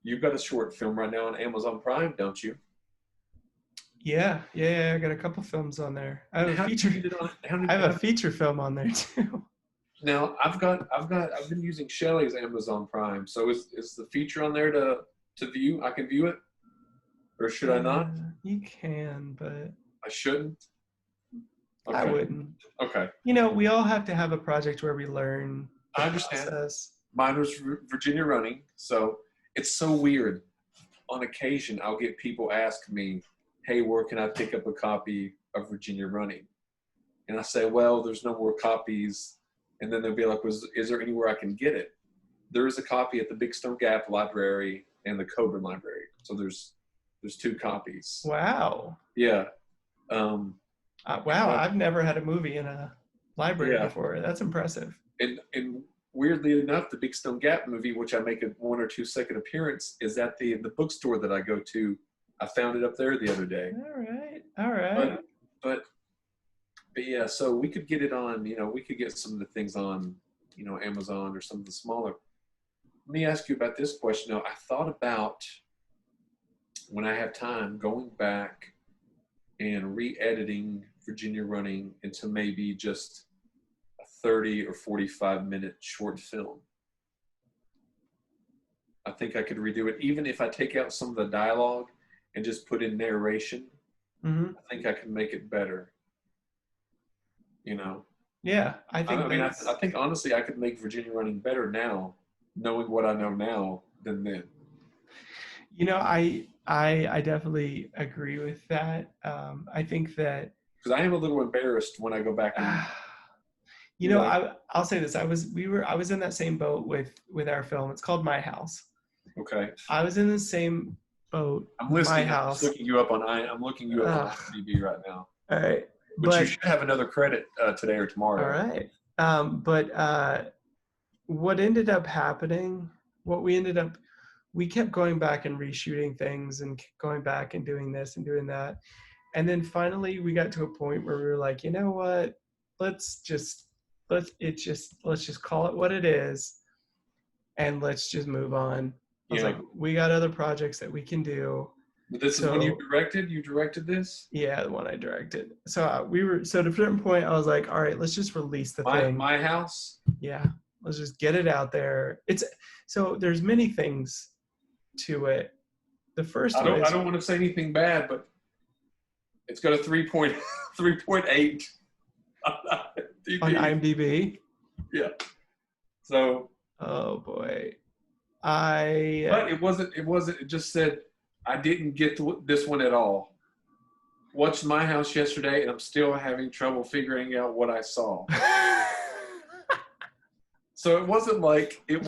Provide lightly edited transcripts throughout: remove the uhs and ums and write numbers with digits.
you've got a short film right now on Amazon Prime, don't you? Yeah. I got a couple films on there. I have a How did you feature. get it on? I have a feature film on there too. Now I've been using Shelly's Amazon Prime. So is the feature on there to view? I can view it, or should I not? You can, but I shouldn't. I Okay. wouldn't. Okay. We all have to have a project where we learn the I understand. process. Mine was Virginia Running, so it's so weird. On occasion, I'll get people ask me, "Hey, where can I pick up a copy of Virginia Running?" And I say, "Well, there's no more copies." And then they'll be like, "Is there anywhere I can get it?" There is a copy at the Big Stone Gap Library and the Coburn Library. So there's two copies. Wow. Yeah. Wow. I've never had a movie in a library before. That's impressive. And weirdly enough, the Big Stone Gap movie, which I make a 1 or 2 second appearance, is at the bookstore that I go to. I found it up there the other day. All right. But yeah, so we could get it on. We could get some of the things on, Amazon or some of the smaller. Let me ask you about this question. Now, I thought about when I have time going back and re-editing Virginia Running into maybe just 30 or 45-minute short film. I think I could redo it. Even if I take out some of the dialogue and just put in narration, I think I can make it better. Yeah, I think honestly I could make Virginia Running better now, knowing what I know now than then. I definitely agree with that. I think that because I am a little embarrassed when I go back and I'll say this. I was in that same boat with our film. It's called My House. Okay. I was in the same boat. I'm listening. I'm looking you up on IMDb right now. All right. But you should have another credit today or tomorrow. All right. But what ended up happening, we kept going back and reshooting things and going back and doing this and doing that. And then finally we got to a point where we were like, you know what? Let's just call it what it is and let's just move on. I was like, we got other projects that we can do. But this is when you directed this? Yeah, the one I directed. So at a certain point I was like, all right, let's just release the thing. My House? Yeah. Let's just get it out there. So there's many things to it. The first I don't want to say anything bad, but it's got a 3.8 on IMDb. Yeah. So. Oh boy. But it wasn't. It just said I didn't get this one at all. Watched My House yesterday, and I'm still having trouble figuring out what I saw. So it wasn't like a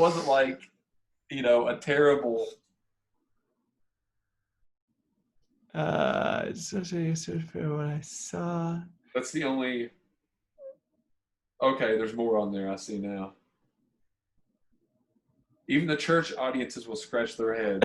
terrible. What I saw. That's the only. Okay, there's more on there. I see now. Even the church audiences will scratch their heads.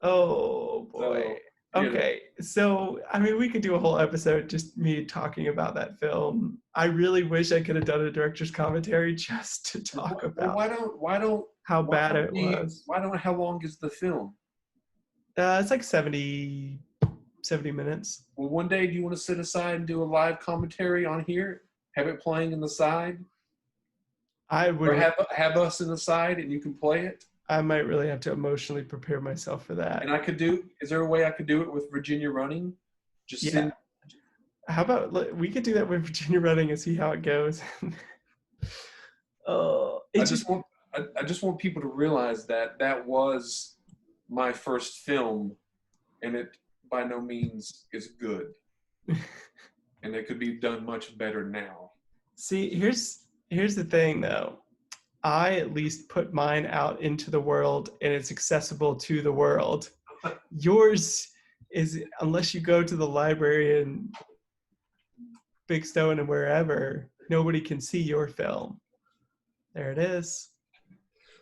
Oh boy. Okay, so we could do a whole episode just me talking about that film. I really wish I could have done a director's commentary just to talk about. Why don't how bad it was? How long is the film? It's like 70 minutes. Well, one day, do you want to sit aside and do a live commentary on here? Have it playing in the side? I would. Or have us in the side and you can play it? I might really have to emotionally prepare myself for that. And is there a way I could do it with Virginia Running? How about we could do that with Virginia Running and see how it goes? I just want people to realize that was my first film, and it by no means is good. And it could be done much better now. See, here's the thing though. I at least put mine out into the world and it's accessible to the world. Yours is, unless you go to the library in Big Stone and wherever, nobody can see your film. There it is.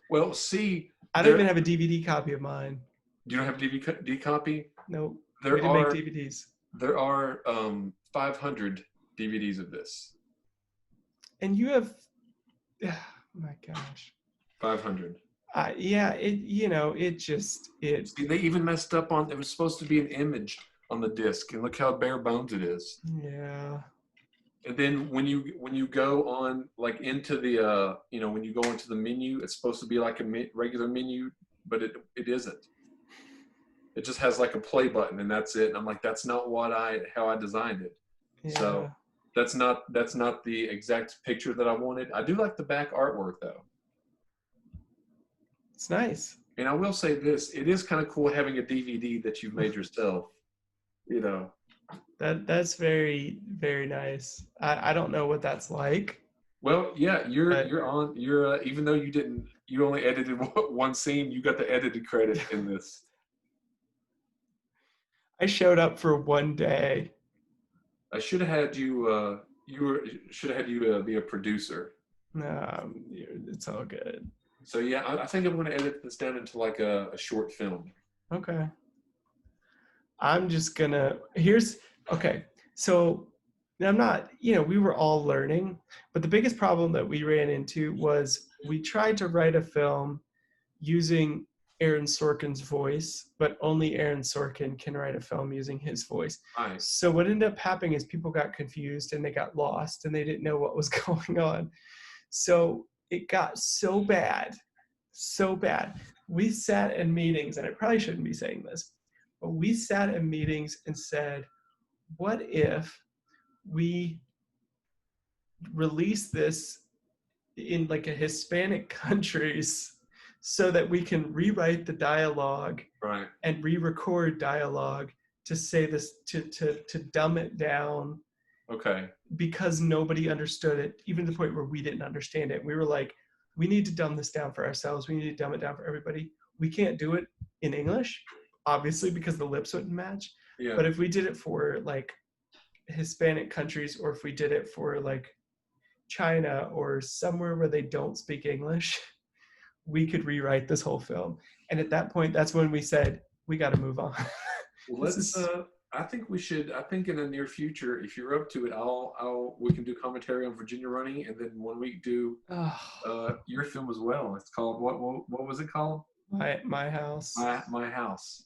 Well, see. I don't even have a DVD copy of mine. You don't have a DVD copy? No. We didn't make DVDs. There are 500 DVDs of this. And you have... Oh my gosh. 500. Yeah, it just it. See, they even messed up on. It was supposed to be an image on the disc, and look how bare bones it is. Yeah. And then when you go on like into the when you go into the menu, it's supposed to be like a regular menu, but it isn't. It just has like a play button and that's it. And I'm like, that's not how I designed it. Yeah. So that's not the exact picture that I wanted. I do like the back artwork though. It's nice. And I will say this, it is kind of cool having a DVD that you've made yourself, you know. That's very, very nice. I don't know what that's like, Well, yeah, you're but you're on you're even though you only edited one scene, you got the edited credit in this. I showed up for one day. I should have had should have had you to be a producer. It's all good. So yeah, I think I'm going to edit this down into like a short film. Okay. I'm just gonna here's okay. So I'm not, we were all learning, but the biggest problem that we ran into was we tried to write a film using Aaron Sorkin's voice, but only Aaron Sorkin can write a film using his voice. Right. So what ended up happening is people got confused and they got lost and they didn't know what was going on. So it got so bad. We sat in meetings, and I probably shouldn't be saying this, but we sat in meetings and said, what if we release this in like a Hispanic countries so that we can rewrite the dialogue Right. and re-record dialogue to say this to dumb it down Okay. because nobody understood it, even to the point where we didn't understand it. We were like, we need to dumb this down for ourselves. We need to dumb it down for everybody. We can't do it in English, obviously, because the lips wouldn't match. Yeah. But if we did it for like Hispanic countries, or if we did it for like China or somewhere where they don't speak English, we could rewrite this whole film. And at that point, that's when we said, we got to move on. Well, I think we should. I think in the near future, if you're up to it, we can do commentary on Virginia Running, and then 1 week do your film as well. It's called what? What was it called? My house. My house.